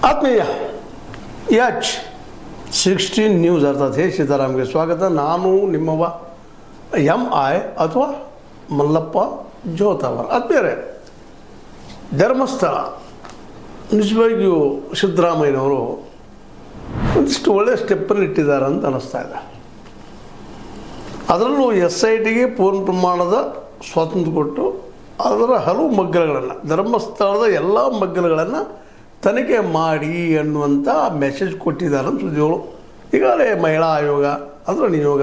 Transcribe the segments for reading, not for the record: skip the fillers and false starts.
ಆತ್ಮೀಯ H16 news ಅರ್ಥಾತ್ ಹೇ ಸೀತಾರಾಮ್ಗೆ ಸ್ವಾಗತ. ನಾನು ನಿಮ್ಮವ MI ಅಥವಾ ಮಲ್ಲಪ್ಪ ಜೋತಾವರ್. ಆತ್ಮೀಯರೇ, ಧರ್ಮಸ್ಥಳ ನಿಜವಾಗಿಯೂ ಸಿದ್ದರಾಮಯ್ಯನವರು ಒಂದಿಷ್ಟು ಒಳ್ಳೆಯ ಸ್ಟೆಪ್ಪನ್ನು ಇಟ್ಟಿದ್ದಾರೆ ಅಂತ ಅನ್ನಿಸ್ತಾ ಇದೆ. ಅದರಲ್ಲೂ SITಗೆ ಪೂರ್ಣ ಪ್ರಮಾಣದ ಸ್ವಾತಂತ್ರ್ಯ ಕೊಟ್ಟು ಅದರ ಹಲವು ಮಗ್ಗಲುಗಳನ್ನು, ಧರ್ಮಸ್ಥಳದ ಎಲ್ಲ ಮಗ್ಗಲುಗಳನ್ನು ತನಿಖೆ ಮಾಡಿ ಅನ್ನುವಂಥ ಮೆಸೇಜ್ ಕೊಟ್ಟಿದ್ದಾರೆ ಅಂತ ಸುದ್ದಿಗಳು. ಈಗಾಗಲೇ ಮಹಿಳಾ ಆಯೋಗ ಅದರ ನಿಯೋಗ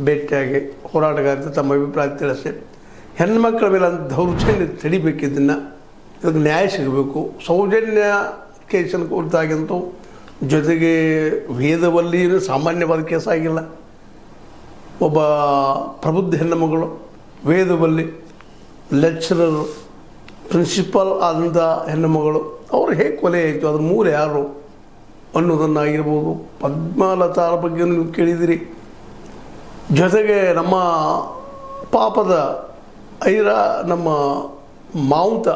ಭೇಟಿಯಾಗಿ ಹೋರಾಟಗಾರರು ತಮ್ಮ ಅಭಿಪ್ರಾಯ ತಿಳಿಸಿ ಹೆಣ್ಮಕ್ಳ ಮೇಲೆ ಅಂತ ದೌರ್ಜನ್ಯ ತಡಿಬೇಕಿದ್ದನ್ನು, ಇದಕ್ಕೆ ನ್ಯಾಯ ಸಿಗಬೇಕು. ಸೌಜನ್ಯ ಕೇಸನ್ನು ಕುರಿತಾಗಿಂತೂ ಜೊತೆಗೆ ವೇದವಲ್ಲಿಯೂ ಸಾಮಾನ್ಯವಾದ ಕೇಸ್ ಆಗಿಲ್ಲ. ಒಬ್ಬ ಪ್ರಬುದ್ಧ ಹೆಣ್ಣುಮಗಳು ವೇದವಲ್ಲಿ ಲೆಕ್ಚರರು ಪ್ರಿನ್ಸಿಪಾಲ್ ಆದಂಥ ಹೆಣ್ಣುಮಗಳು ಅವರು ಹೇಗೆ ಕೊಲೆ ಆಯಿತು, ಅದ್ರ ಮೂಲ ಯಾರು ಅನ್ನೋದನ್ನಾಗಿರ್ಬೋದು. ಪದ್ಮಲತಾರ ಬಗ್ಗೆ ನೀವು ಕೇಳಿದಿರಿ. ಜೊತೆಗೆ ನಮ್ಮ ಪಾಪದ ಐರ ನಮ್ಮ ಮಾವುತ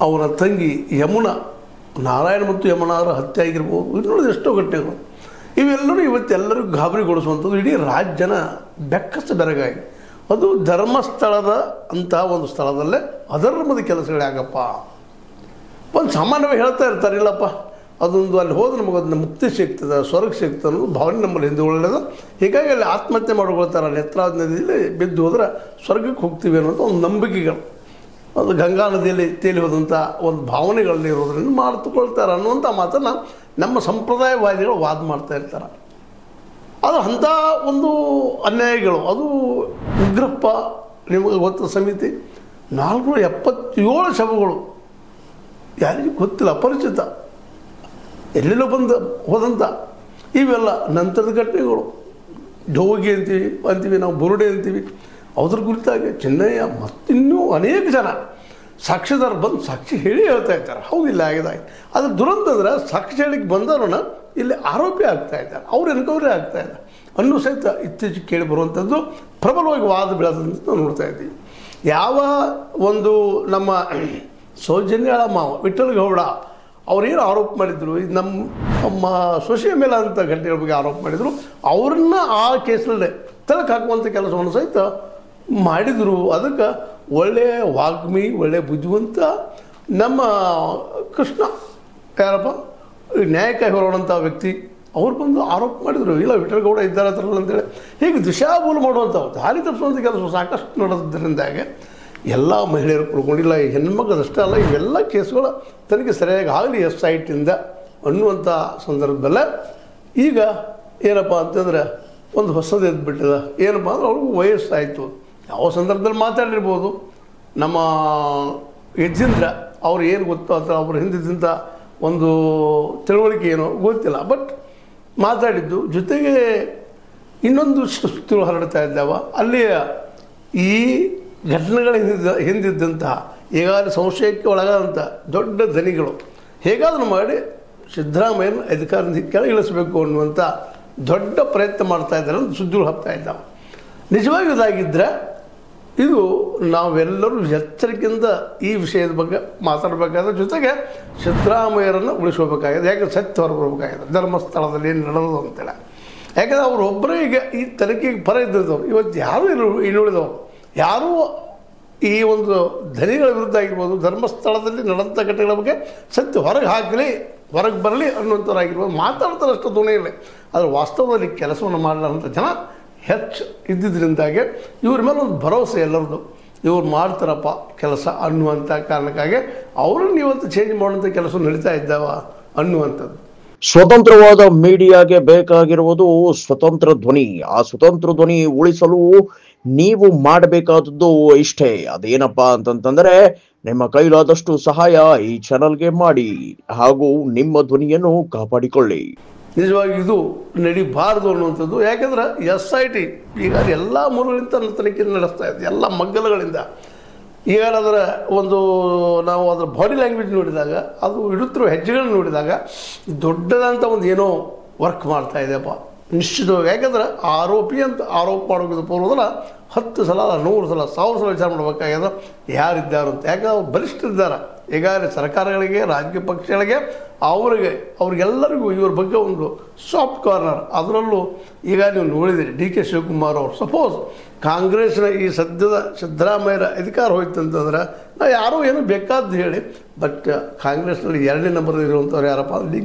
ಅವರ ತಂಗಿ ಯಮುನಾ, ನಾರಾಯಣ ಮತ್ತು ಯಮುನಾರ ಹತ್ಯೆ ಆಗಿರ್ಬೋದು. ಇನ್ನುಳಿದ ಎಷ್ಟೋ ಘಟನೆಗಳು ಇವೆಲ್ಲರೂ ಇವತ್ತೆಲ್ಲರಿಗೂ ಗಾಬರಿಗೊಳಿಸುವಂಥದ್ದು. ಇಡೀ ರಾಜ್ಯನ ಬೆಕ್ಕಸ ಬೆರಗಾಗಿ ಅದು ಧರ್ಮಸ್ಥಳದ ಅಂತಹ ಒಂದು ಸ್ಥಳದಲ್ಲೇ ಅಧರ್ಮದ ಕೆಲಸಗಳು ಯಾಕಪ್ಪ. ಒಂದು ಸಾಮಾನ್ಯವಾಗಿ ಹೇಳ್ತಾ ಇರ್ತಾರೆ, ಇಲ್ಲಪ್ಪ ಅದೊಂದು ಅಲ್ಲಿ ಹೋದ್ರೆ ನಮಗೆ ಅದನ್ನ ಮುಕ್ತಿ ಸಿಗ್ತದೆ, ಸ್ವರ್ಗ ಸಿಗ್ತದೆ ಅನ್ನೋದು ಭಾವನೆ ನಮ್ಮಲ್ಲಿ ಹಿಂದೆ ಒಳ್ಳೆಯದು. ಹೀಗಾಗಿ ಅಲ್ಲಿ ಆತ್ಮಹತ್ಯೆ ಮಾಡ್ಕೊಳ್ತಾರೆ. ನೇತ್ರಾವತಿ ನದಿಯಲ್ಲಿ ಬಿದ್ದು ಹೋದ್ರೆ ಸ್ವರ್ಗಕ್ಕೆ ಹೋಗ್ತೀವಿ ಅನ್ನೋದು ಒಂದು ನಂಬಿಕೆಗಳು. ಅದು ಗಂಗಾ ನದಿಯಲ್ಲಿ ತೇಲಿ ಹೋದಂಥ ಒಂದು ಭಾವನೆಗಳಲ್ಲಿ ಇರೋದ್ರಿಂದ ಮಾಡ್ತುಕೊಳ್ತಾರೆ ಅನ್ನುವಂಥ ಮಾತನ್ನು ನಮ್ಮ ಸಂಪ್ರದಾಯವಾದಿಗಳು ವಾದ ಮಾಡ್ತಾ ಇರ್ತಾರೆ. ಅದು ಅಂಥ ಒಂದು ಅನ್ಯಾಯಗಳು. ಅದು ಉಗ್ರಪ್ಪ ನಿಮಗೆ ಗೊತ್ತ ಸಮಿತಿ 477 ಶವಗಳು, ಯಾರಿಗೂ ಗೊತ್ತಿಲ್ಲ, ಅಪರಿಚಿತ, ಎಲ್ಲೆಲ್ಲೋ ಬಂದು ಹೋದಂಥ ಇವೆಲ್ಲ ನಂತರದ ಘಟನೆಗಳು. ಜೋಗಿ ಅಂತೀವಿ ನಾವು, ಬುರುಡೆ ಅಂತೀವಿ. ಅದ್ರ ಕುರಿತಾಗಿ ಚೆನ್ನಯ್ಯ ಮತ್ತಿನ್ನೂ ಅನೇಕ ಜನ ಸಾಕ್ಷಿದಾರ ಬಂದು ಸಾಕ್ಷಿ ಹೇಳಿ ಹೇಳ್ತಾ ಇದ್ದಾರೆ, ಹೌದು ಇಲ್ಲ ಆಗಿದೆ. ಅದ್ರ ದುರಂತ ಅಂದರೆ ಸಾಕ್ಷಿ ಹೇಳಿಕ್ಕೆ ಬಂದವರನ್ನ ಇಲ್ಲಿ ಆರೋಪಿ ಆಗ್ತಾ ಇದ್ದಾರೆ, ಅವ್ರು ಎನ್ಕೌರಿ ಆಗ್ತಾ ಇದ್ದಾರೆ ಅನ್ನೂ ಸಹಿತ ಇತ್ತೀಚೆಗೆ ಕೇಳಿ ಬರುವಂಥದ್ದು ಪ್ರಬಲವಾಗಿ ವಾದ ಬೆಳೆದಂತ ನಾವು ನೋಡ್ತಾ ಇದ್ದೀವಿ. ಯಾವ ಒಂದು ನಮ್ಮ ಸೌಜನ್ಯಾಳ ಮಾವ ವಿಠ್ಠಲ್ ಗೌಡ ಅವ್ರೇನು ಆರೋಪ ಮಾಡಿದರು, ಇದು ನಮ್ಮ ಸೊಸೆಯ ಮೇಲೆ ಅಂತ ಘಟನೆಗಳ ಬಗ್ಗೆ ಆರೋಪ ಮಾಡಿದರು. ಅವ್ರನ್ನ ಆ ಕೇಸಲ್ಲೇ ತಲಕ್ಕೆ ಹಾಕುವಂಥ ಕೆಲಸವನ್ನು ಸಹಿತ ಮಾಡಿದರು. ಅದಕ್ಕೆ ಒಳ್ಳೆಯ ವಾಗ್ಮಿ, ಒಳ್ಳೆಯ ಬುದ್ಧಿವಂತ ನಮ್ಮ ಕೃಷ್ಣ ಯಾರಪ್ಪ ನ್ಯಾಯಕ್ಕಾಗಿ ಹೊರಡುವಂಥ ವ್ಯಕ್ತಿ, ಅವ್ರು ಬಂದು ಆರೋಪ ಮಾಡಿದರು, ಇಲ್ಲ ವಿಠ್ಠಲ್ ಗೌಡ ಇದ್ದಾರೆ ಹತ್ರಲ್ಲ ಅಂತೇಳಿ. ಹೀಗೆ ದಿಶಾಭೂಲ ಮಾಡುವಂಥವು, ದಾರಿ ತಪ್ಪಿಸುವಂಥ ಕೆಲಸ ಸಾಕಷ್ಟು ನಡೆದಿದ್ದರಿಂದಾಗೆ ಎಲ್ಲ ಮಹಿಳೆಯರು ಕುಳ್ಕೊಂಡಿಲ್ಲ. ಈ ಹೆಣ್ಮಕ್ಳದಷ್ಟೇ ಅಲ್ಲ, ಇವೆಲ್ಲ ಕೇಸುಗಳು ತನಗೆ ಸರಿಯಾಗಿ ಆಗಲಿ SITಯಿಂದ ಅನ್ನುವಂಥ ಸಂದರ್ಭದಲ್ಲೇ ಈಗ ಏನಪ್ಪ ಅಂತಂದರೆ ಒಂದು ಹೊಸದು ಎದ್ಬಿಟ್ಟಿದ. ಏನಪ್ಪ ಅಂದ್ರೆ ಅವ್ರಿಗೂ ವಯಸ್ಸಾಯಿತು. ಯಾವ ಸಂದರ್ಭದಲ್ಲಿ ಮಾತಾಡಿರ್ಬೋದು. ನಮ್ಮ ಯಜೇಂದ್ರ ಅವ್ರು ಏನು ಗೊತ್ತೋ ಅಥವಾ ಅವ್ರ ಹಿಂದಿದ್ದಂಥ ಒಂದು ತಿಳುವಳಿಕೆ ಏನೋ ಗೊತ್ತಿಲ್ಲ, ಬಟ್ ಮಾತಾಡಿದ್ದು. ಜೊತೆಗೆ ಇನ್ನೊಂದು ಸುತ್ತಲೂ ಹರಡ್ತಾ ಇದ್ದಾವ. ಅಲ್ಲಿಯ ಈ ಘಟನೆಗಳ ಹಿಂದಿದ್ದಂತಹ ಈಗಾಗಲೇ ಸಂಶಯಕ್ಕೆ ಒಳಗಾದಂಥ ದೊಡ್ಡ ಧನಿಗಳು ಹೇಗಾದರೂ ಮಾಡಿ ಸಿದ್ದರಾಮಯ್ಯನ ಅಧಿಕಾರದಿಂದ ಕೆಳಗೆ ಇಳಿಸಬೇಕು ಅನ್ನುವಂಥ ದೊಡ್ಡ ಪ್ರಯತ್ನ ಮಾಡ್ತಾ ಇದ್ದಾರೆ ಅಂತ ಸುದ್ದಿಗಳು ಹಬ್ತಾ ಇದ್ದಾವೆ. ನಿಜವಾಗಿ ಇದಾಗಿದ್ದರೆ ಇದು ನಾವೆಲ್ಲರೂ ಎಚ್ಚರಿಕೆಯಿಂದ ಈ ವಿಷಯದ ಬಗ್ಗೆ ಮಾತಾಡಬೇಕಾದ್ರೆ, ಜೊತೆಗೆ ಸಿದ್ದರಾಮಯ್ಯರನ್ನು ಉಳಿಸ್ಕೋಬೇಕಾಗಿದೆ. ಯಾಕೆ ಸತ್ಯ ಹೊರಬರಬೇಕಾಗಿದೆ ಧರ್ಮಸ್ಥಳದಲ್ಲಿ ಏನು ನಡೆದು ಅಂತೇಳಿ. ಯಾಕಂದರೆ ಅವರೊಬ್ಬರೇ ಈಗ ಈ ತನಿಖೆಗೆ ಪರ ಇದ್ದಿದ್ದವರು ಇವತ್ತು ಯಾರೂ ಇನ್ನುಳಿದವರು ಯಾರೂ ಈ ಒಂದು ಧನಿಗಳ ವಿರುದ್ಧ ಆಗಿರ್ಬೋದು, ಧರ್ಮಸ್ಥಳದಲ್ಲಿ ನಡೆದಂಥ ಘಟನೆಗಳ ಬಗ್ಗೆ ಸತ್ಯ ಹೊರಗೆ ಹಾಕಲಿ, ಹೊರಗೆ ಬರಲಿ ಅನ್ನುವಂಥವ್ರಾಗಿರ್ಬೋದು ಮಾತಾಡ್ತಾರೆ ಅಷ್ಟು ಧ್ವನಿಯಲ್ಲಿ. ಆದರೆ ವಾಸ್ತವದಲ್ಲಿ ಕೆಲಸವನ್ನು ಮಾಡಲಾರಂಥ ಜನ ಹೆಚ್ಚು ಇದ್ದಿದ್ದರಿಂದಾಗೆ ಇವ್ರ ಮೇಲೆ ಒಂದು ಭರವಸೆ ಎಲ್ಲರದ್ದು, ಇವ್ರು ಮಾಡ್ತಾರಪ್ಪ ಕೆಲಸ ಅನ್ನುವಂಥ ಕಾರಣಕ್ಕಾಗಿ ಅವರನ್ನು ಇವತ್ತು ಚೇಂಜ್ ಮಾಡುವಂಥ ಕೆಲಸ ನಡೀತಾ ಇದ್ದಾವ ಅನ್ನುವಂಥದ್ದು. ಸ್ವತಂತ್ರವಾದ ಮೀಡಿಯಾಗೆ ಬೇಕಾಗಿರುವುದು ಸ್ವತಂತ್ರ ಧ್ವನಿ. ಆ ಸ್ವತಂತ್ರ ಧ್ವನಿ ಉಳಿಸಲು ನೀವು ಮಾಡಬೇಕಾದದ್ದು ಇಷ್ಟೇ. ಅದೇನಪ್ಪಾ ಅಂತಂತಂದ್ರೆ ನಿಮ್ಮ ಕೈಲಾದಷ್ಟು ಸಹಾಯ ಈ ಚಾನಲ್ಗೆ ಮಾಡಿ ಹಾಗೂ ನಿಮ್ಮ ಧ್ವನಿಯನ್ನು ಕಾಪಾಡಿಕೊಳ್ಳಿ. ನಿಜವಾಗಿ ಇದು ನಡಿಬಾರದು ಅನ್ನುವಂಥದ್ದು. ಯಾಕೆಂದ್ರೆ SIT ಈಗ ಎಲ್ಲ ಮೂಲಗಳಿಂದ ತನಿಖೆ ನಡೆಸ್ತಾ ಇದೆ, ಎಲ್ಲ ಮಗ್ಗಲುಗಳಿಂದ. ಈಗ ಅದರ ಒಂದು ನಾವು ಅದರ ಬಾಡಿ ಲ್ಯಾಂಗ್ವೇಜ್ ನೋಡಿದಾಗ, ಅದು ಇಡುತ್ತಿರುವ ಹೆಜ್ಜೆಗಳನ್ನು ನೋಡಿದಾಗ ದೊಡ್ಡದಂಥ ಒಂದು ಏನೋ ವರ್ಕ್ ಮಾಡ್ತಾ ಇದೆಯಪ್ಪ ನಿಶ್ಚಿತವಾಗಿ. ಯಾಕೆಂದ್ರೆ ಆರೋಪಿ ಅಂತ ಆರೋಪ ಮಾಡೋದು ಪೂರ್ವದಲ್ಲ 10 ಸಲ 100 ಸಲ 1000 ಸಲ ವಿಚಾರ ಮಾಡಬೇಕಾಗ್ಯದ ಯಾರಿದ್ದಾರು ಅಂತ. ಯಾಕಂದ್ರೆ ಅವ್ರು ಬಲಿಷ್ಠರಿದ್ದಾರೆ ಈಗಾಗಲೇ ಸರ್ಕಾರಗಳಿಗೆ, ರಾಜಕೀಯ ಪಕ್ಷಗಳಿಗೆ, ಅವ್ರಿಗೆಲ್ಲರಿಗೂ ಇವ್ರ ಬಗ್ಗೆ ಒಂದು ಸಾಫ್ಟ್ ಕಾರ್ನರ್. ಅದರಲ್ಲೂ ಈಗ ನೀವು ನೋಡಿದಿರಿ ಡಿ ಕೆ ಶಿವಕುಮಾರ್ ಅವರು, ಸಪೋಸ್ ಕಾಂಗ್ರೆಸ್ನ ಈ ಸದ್ಯದ ಸಿದ್ದರಾಮಯ್ಯರ ಅಧಿಕಾರ ಹೋಯ್ತು ಅಂತಂದ್ರೆ ನಾವು ಯಾರೂ ಏನು ಬೇಕಾದ್ದು ಹೇಳಿ, ಬಟ್ ಕಾಂಗ್ರೆಸ್ನಲ್ಲಿ 2ನೇ ನಂಬರ್ ಇರುವಂಥವ್ರು ಯಾರಪ್ಪ ಅಂದ್ರೆ ಡಿ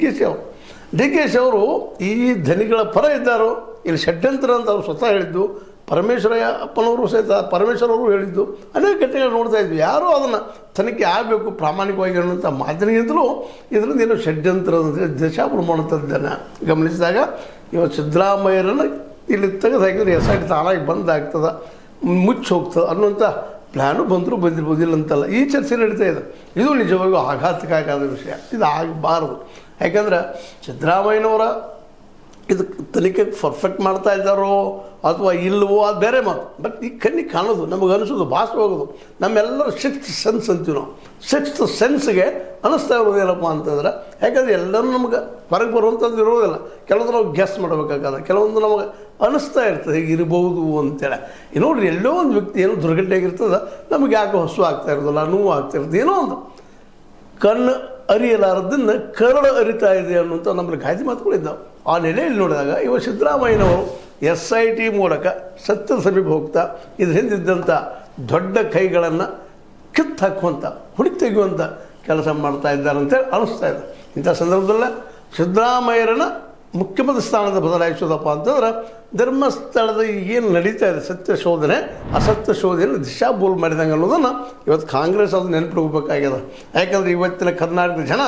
ಕೆ ಶಿ ಅವರು ಈ ಧನಿಗಳ ಪರ ಇದ್ದಾರೋ. ಇಲ್ಲಿ ಷಡ್ಯಂತ್ರ ಅಂತ ಅವರು ಸ್ವತಃ ಹೇಳಿದ್ದು, ಪರಮೇಶ್ವರಪ್ಪನವರು ಸಹಿತ ಪರಮೇಶ್ವರವರು ಹೇಳಿದ್ದು, ಅನೇಕ ಘಟನೆಗಳು ನೋಡ್ತಾ ಇದ್ವಿ. ಯಾರೂ ಅದನ್ನು ತನಿಖೆ ಆಗಬೇಕು ಪ್ರಾಮಾಣಿಕವಾಗಿ ಅನ್ನೋಂಥ ಮಾತಿನಿಂದಲೂ ಇದರಿಂದ ಏನೋ ಷಡ್ಯಂತ್ರ ಅಂದರೆ ದೇಶಾಪುರ ಮಾಡುವಂಥದ್ದನ್ನು ಗಮನಿಸಿದಾಗ ಇವತ್ತು ಸಿದ್ದರಾಮಯ್ಯರನ್ನು ಇಲ್ಲಿ ತೆಗೆದು ಹಾಕಿದ್ರೆ SIT ತಾನಾಗಿ ಬಂದಾಗ್ತದೆ, ಮುಚ್ಚಿ ಹೋಗ್ತದೆ ಅನ್ನುವಂಥ ಪ್ಲ್ಯಾನು ಬಂದಿರ್ಬೋದಿಲ್ಲ ಅಂತಲ್ಲ. ಈ ಚರ್ಚೆ ನಡೀತಾ ಇದೆ. ಇದು ನಿಜವಾಗಿಯೂ ಆಘಾತಕಾರಿಯಾದ ವಿಷಯ. ಇದು ಆಗಬಾರದು. ಯಾಕಂದ್ರೆ ಸಿದ್ದರಾಮಯ್ಯನವರ ಇದು ತನಿಖೆ ಪರ್ಫೆಕ್ಟ್ ಮಾಡ್ತಾ ಇದ್ದಾರೋ ಅಥವಾ ಇಲ್ಲವೋ ಅದು ಬೇರೆ ಮಾತು. ಬಟ್ ಈ ಕಣ್ಣಿಗೆ ಕಾಣೋದು, ನಮಗೆ ಅನಿಸೋದು, ಭಾಷೆ ಹೋಗೋದು, ನಮ್ಮೆಲ್ಲರ ಸಿಕ್ಸ್ತ್ ಸೆನ್ಸ್ ಅಂತೀವಿ ನಾವು. ಸಿಕ್ಸ್ತ್ ಸೆನ್ಸ್ಗೆ ಅನ್ನಿಸ್ತಾ ಇರೋದು ಏನಪ್ಪ ಅಂತಂದ್ರೆ, ಯಾಕಂದರೆ ಎಲ್ಲರೂ ನಮ್ಗೆ ಹೊರಗೆ ಬರುವಂಥದ್ದು ಇರೋದಿಲ್ಲ. ಕೆಲವೊಂದು ನಾವು ಗೆಸ್ ಮಾಡಬೇಕಾಗಲ್ಲ, ಕೆಲವೊಂದು ನಮಗೆ ಅನ್ನಿಸ್ತಾ ಇರ್ತದೆ ಹೀಗಿರ್ಬೋದು ಅಂತೇಳಿ. ನೋಡ್ರಿ, ಎಲ್ಲೋ ಒಂದು ವ್ಯಕ್ತಿ ಏನೋ ದುರ್ಘಟನೆ ಆಗಿರ್ತದೆ, ನಮಗೆ ಯಾಕೆ ಹಸು ಆಗ್ತಾ ಇರೋದಿಲ್ಲ, ನೋವು ಆಗ್ತಾ ಇರ್ತದೆ, ಏನೋ ಒಂದು ಕಣ್ಣು ಅರಿಯಲಾರದನ್ನು ಕರಳು ಅರಿತಾ ಇದೆ ಅನ್ನುವಂಥ ನಮ್ಮಲ್ಲಿ ಗಾದೆ ಮಾತುಗಳಿದ್ದಾವೆ. ಆ ನೆಲೆಯಲ್ಲಿ ನೋಡಿದಾಗ ಇವ ಸಿದ್ದರಾಮಯ್ಯನವರು SIT ಮೂಲಕ ಸತ್ಯದ ಸಮೀಪ ಹೋಗ್ತಾ ಇದ್ರ ಹಿಂದಿದ್ದಂಥ ದೊಡ್ಡ ಕೈಗಳನ್ನು ಕಿತ್ತು ಹಾಕುವಂಥ, ಹುಡುಕಿ ತೆಗೆಯುವಂಥ ಕೆಲಸ ಮಾಡ್ತಾ ಇದ್ದಾರೆ ಅಂತೇಳಿ ಅನ್ನಿಸ್ತಾ ಇದೆ. ಇಂಥ ಸಂದರ್ಭದಲ್ಲೇ ಸಿದ್ದರಾಮಯ್ಯರನ್ನು ಮುಖ್ಯಮಂತ್ರಿ ಸ್ಥಾನದ ಬದಲಾಯಿಸೋದಪ್ಪ ಅಂತಂದ್ರೆ ಧರ್ಮಸ್ಥಳದ ಏನು ನಡೀತಾ ಇದೆ ಸತ್ಯ ಶೋಧನೆ, ಅಸತ್ಯ ಶೋಧನೆ ದಿಶಾಬೋಲ್ ಮಾಡಿದಂಗೆ ಅನ್ನೋದನ್ನು ಇವತ್ತು ಕಾಂಗ್ರೆಸ್ ಅದು ನೆನಪಿಡ್ಬೇಕಾಗ್ಯದ. ಯಾಕಂದರೆ ಇವತ್ತಿನ ಕರ್ನಾಟಕದ ಜನ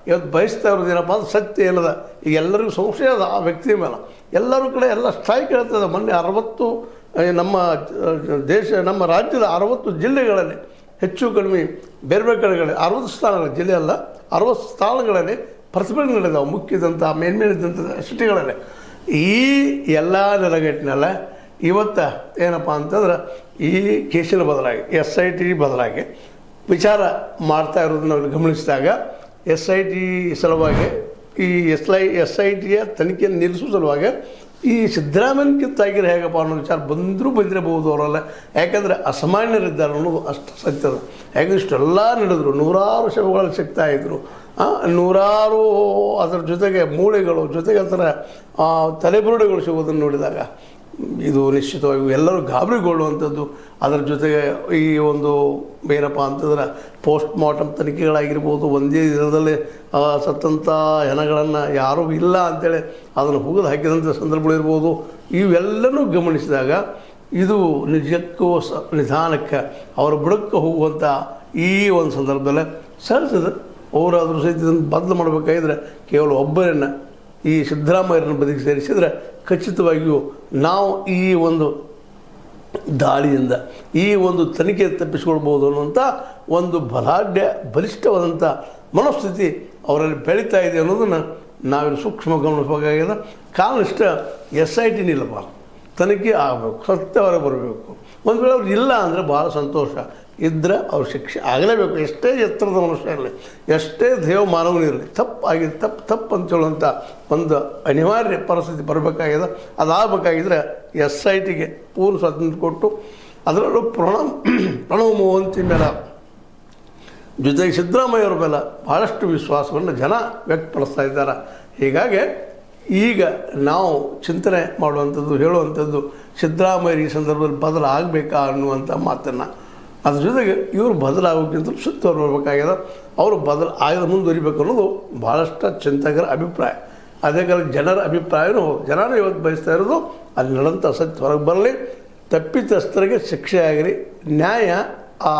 ಇವತ್ತು ಬಯಸ್ತಾ ಇರೋದು ಏನಪ್ಪ ಅಂದ್ರೆ ಸತ್ಯ ಏನದ. ಈಗ ಎಲ್ಲರಿಗೂ ಸಂಶಯ ಅದ ಆ ವ್ಯಕ್ತಿ ಮೇಲೆ. ಎಲ್ಲರೂ ಕಡೆ ಎಲ್ಲ ಸ್ಟ್ರೈಕ್ ಹೇಳ್ತದೆ. ಮೊನ್ನೆ 60 ನಮ್ಮ ರಾಜ್ಯದ 60 ಜಿಲ್ಲೆಗಳಲ್ಲಿ ಹೆಚ್ಚು ಕಡಿಮೆ ಬೇರೆ ಕಡೆಗಳಲ್ಲಿ 60 ಸ್ಥಾನಗಳು, ಜಿಲ್ಲೆ ಅಲ್ಲ 60 ಸ್ಥಾನಗಳಲ್ಲಿ ಪ್ರತಿಭಟನೆ ನಡೆದಾವೆ. ಮುಖ್ಯದಂಥ ಮೇಲ್ಮೇಲಿದ್ದಂಥ ಸಿಟಿಗಳಲ್ಲಿ. ಈ ಎಲ್ಲ ನೆಲಗಟ್ಟಿನಲ್ಲ ಇವತ್ತು ಏನಪ್ಪ ಅಂತಂದ್ರೆ ಈ ಕೇಸಿನ ಬದಲಾಗಿ SIT ಬದಲಾಗಿ ವಿಚಾರ ಮಾಡ್ತಾ ಇರೋದನ್ನ ನಾವು ಗಮನಿಸಿದಾಗ SIT ಸಲುವಾಗಿ ಈ SITಯ ತನಿಖೆಯನ್ನು ನಿಲ್ಲಿಸುವ ಸಲುವಾಗಿ ಈ ಸಿದ್ದರಾಮಯ್ಯನಕ್ಕಿಂತಾಗಿರೋ ಹೇಗಪ್ಪ ಅನ್ನೋ ವಿಚಾರ ಬಂದಿರಬಹುದು ಅವರಲ್ಲ. ಯಾಕಂದರೆ ಅಸಾಮಾನ್ಯರಿದ್ದಾರೆ ಅನ್ನೋದು ಅಷ್ಟು ಸತ್ಯದ. ಯಾಕಂದ್ರೆ ಇಷ್ಟೆಲ್ಲ ನಡೆದ್ರು, ನೂರಾರು ಶವಗಳು ಸಿಗ್ತಾಯಿದ್ರು, ನೂರಾರು ಅದರ ಜೊತೆಗೆ ಮೂಳೆಗಳು, ಜೊತೆಗೆ ಅದರ ತಲೆಬುರುಡೆಗಳು ಸಿಗೋದನ್ನು ನೋಡಿದಾಗ ಇದು ನಿಶ್ಚಿತವಾಗಿ ಎಲ್ಲರೂ ಗಾಬರಿಗೊಳ್ಳುವಂಥದ್ದು. ಅದರ ಜೊತೆಗೆ ಈ ಒಂದು ಏನಪ್ಪ ಅಂತಂದ್ರೆ ಪೋಸ್ಟ್ ಮಾರ್ಟಮ್ ತನಿಖೆಗಳಾಗಿರ್ಬೋದು, ಒಂದೇ ದಿನದಲ್ಲಿ ಸತ್ತಂಥ ಹೆಣಗಳನ್ನು ಯಾರೂ ಇಲ್ಲ ಅಂಥೇಳಿ ಅದನ್ನು ಹುಗಿದು ಹಾಕಿದಂಥ ಸಂದರ್ಭಗಳಿರ್ಬೋದು. ಇವೆಲ್ಲನೂ ಗಮನಿಸಿದಾಗ ಇದು ನಿಜಕ್ಕೂ ನಿಧಾನಕ್ಕೆ ಅವರ ಬುಡಕ್ಕೆ ಹೋಗುವಂಥ ಈ ಒಂದು ಸಂದರ್ಭದಲ್ಲೇ ಸರಿಸದೆ ಅವರಾದರೂ ಸಹಿತ ಇದನ್ನು ಬದಲು ಮಾಡಬೇಕಾಗಿದ್ರೆ ಕೇವಲ ಒಬ್ಬರನ್ನು ಈ ಸಿದ್ದರಾಮಯ್ಯರನ್ನು ಬದಿಗೆ ಸೇರಿಸಿದರೆ ಖಚಿತವಾಗಿಯೂ ನಾವು ಈ ಒಂದು ದಾಳಿಯಿಂದ ಈ ಒಂದು ತನಿಖೆ ತಪ್ಪಿಸ್ಕೊಳ್ಬೋದು ಅನ್ನುವಂಥ ಒಂದು ಬಲಿಷ್ಠವಾದಂಥ ಮನಸ್ಥಿತಿ ಅವರಲ್ಲಿ ಬೆಳೀತಾ ಇದೆ ಅನ್ನೋದನ್ನು ನಾವಿಲ್ಲಿ ಸೂಕ್ಷ್ಮ ಗಮನಿಸಬೇಕಾಗಿದೆ. ಕಾರಣ ಇಷ್ಟ SIT ನಿಲ್ಲಬಾರ್ದು, ತನಿಖೆ ಆಗಬೇಕು, ಸತ್ಯ ಹೊರಗೆ ಬರಬೇಕು. ಒಂದು ವೇಳೆ ಅವ್ರು ಇಲ್ಲ ಅಂದರೆ ಭಾಳ ಸಂತೋಷ, ಇದ್ದರೆ ಅವ್ರ ಶಿಕ್ಷೆ ಆಗಲೇಬೇಕು. ಎಷ್ಟೇ ಎತ್ತರದ ಮನುಷ್ಯ ಇರಲಿ, ಎಷ್ಟೇ ದೇವಮಾನವನಿರಲಿ, ತಪ್ಪಾಗಿದೆ ತಪ್ಪು ಅಂತ ಹೇಳುವಂಥ ಒಂದು ಅನಿವಾರ್ಯ ಪರಿಸ್ಥಿತಿ ಬರಬೇಕಾಗಿದೆ. ಅದಾಗಬೇಕಾಗಿದ್ದರೆ SITಗೆ ಪೂರ್ಣ ಸ್ವಾತಂತ್ರ್ಯ ಕೊಟ್ಟು ಅದರಲ್ಲೂ ಪ್ರಣವ್ ಮೋಹಂತಿ ಮೇಲೆ ಜೊತೆಗೆ ಸಿದ್ದರಾಮಯ್ಯವ್ರ ಮೇಲೆ ಭಾಳಷ್ಟು ವಿಶ್ವಾಸವನ್ನು ಜನ ವ್ಯಕ್ತಪಡಿಸ್ತಾ ಇದ್ದಾರೆ. ಹೀಗಾಗಿ ಈಗ ನಾವು ಚಿಂತನೆ ಮಾಡುವಂಥದ್ದು, ಹೇಳುವಂಥದ್ದು ಸಿದ್ದರಾಮಯ್ಯ ಈ ಸಂದರ್ಭದಲ್ಲಿ ಬದಲಾಗಬೇಕಾ ಅನ್ನುವಂಥ ಮಾತನ್ನು. ಅದ್ರ ಜೊತೆಗೆ ಇವರು ಬದಲಾಗೋಕ್ಕಿಂತ ಸುತ್ತವರು ಬರಬೇಕಾಗ್ಯದ. ಅವರು ಆಗದ ಮುಂದುವರಿಬೇಕು ಅನ್ನೋದು ಭಾಳಷ್ಟು ಚಿಂತಕರ ಅಭಿಪ್ರಾಯ. ಅದೇ ಕಾಲ ಜನರ ಅಭಿಪ್ರಾಯನೂ ಜನನೂ ಇವತ್ತು ಬಯಸ್ತಾ ಇರೋದು ಅಲ್ಲಿ ನಡೆದಂಥ ಸತ್ಯ ಹೊರಗೆ ಬರಲಿ, ತಪ್ಪಿತಸ್ಥರಿಗೆ ಶಿಕ್ಷೆ ಆಗಲಿ, ನ್ಯಾಯ ಆ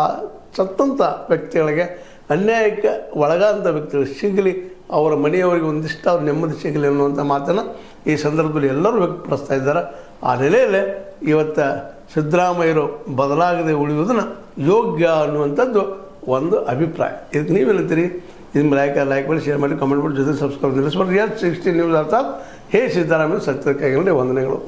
ಸತ್ತಂಥ ವ್ಯಕ್ತಿಗಳಿಗೆ, ಅನ್ಯಾಯಕ್ಕೆ ಒಳಗಾದಂಥ ವ್ಯಕ್ತಿಗಳಿಗೆ ಸಿಗಲಿ, ಅವರ ಮನೆಯವರಿಗೆ ಒಂದಿಷ್ಟು ಅವ್ರ ನೆಮ್ಮದಿ ಸಿಗಲಿ ಅನ್ನುವಂಥ ಮಾತನ್ನು ಈ ಸಂದರ್ಭದಲ್ಲಿ ಎಲ್ಲರೂ ವ್ಯಕ್ತಪಡಿಸ್ತಾ ಇದ್ದಾರೆ. ಆ ನೆಲೆಯಲ್ಲೇ ಇವತ್ತು ಸಿದ್ದರಾಮಯ್ಯರು ಬದಲಾಗದೆ ಉಳಿಯುವುದನ್ನು ಯೋಗ್ಯ ಅನ್ನುವಂಥದ್ದು ಒಂದು ಅಭಿಪ್ರಾಯ. ಇದಕ್ಕೆ ನೀವೇನಂತೀರಿ? ಇದನ್ನು ಲೈಕ್ ಮಾಡಿ, ಶೇರ್ ಮಾಡಿ, ಕಮೆಂಟ್ ಮಾಡಿ, ಜೊತೆ ಸಬ್ಸ್ಕ್ರೈಬ್ ನಿಲ್ಲಿಸ್ಬಾರ್ದು. 16 ನ್ಯೂಸ್ ಅರ್ಥಾತ್ ಹೇ ಸಿದ್ದರಾಮಯ್ಯ ಸತ್ಯಕ್ಕಾಗಿ ವಂದನೆಗಳು.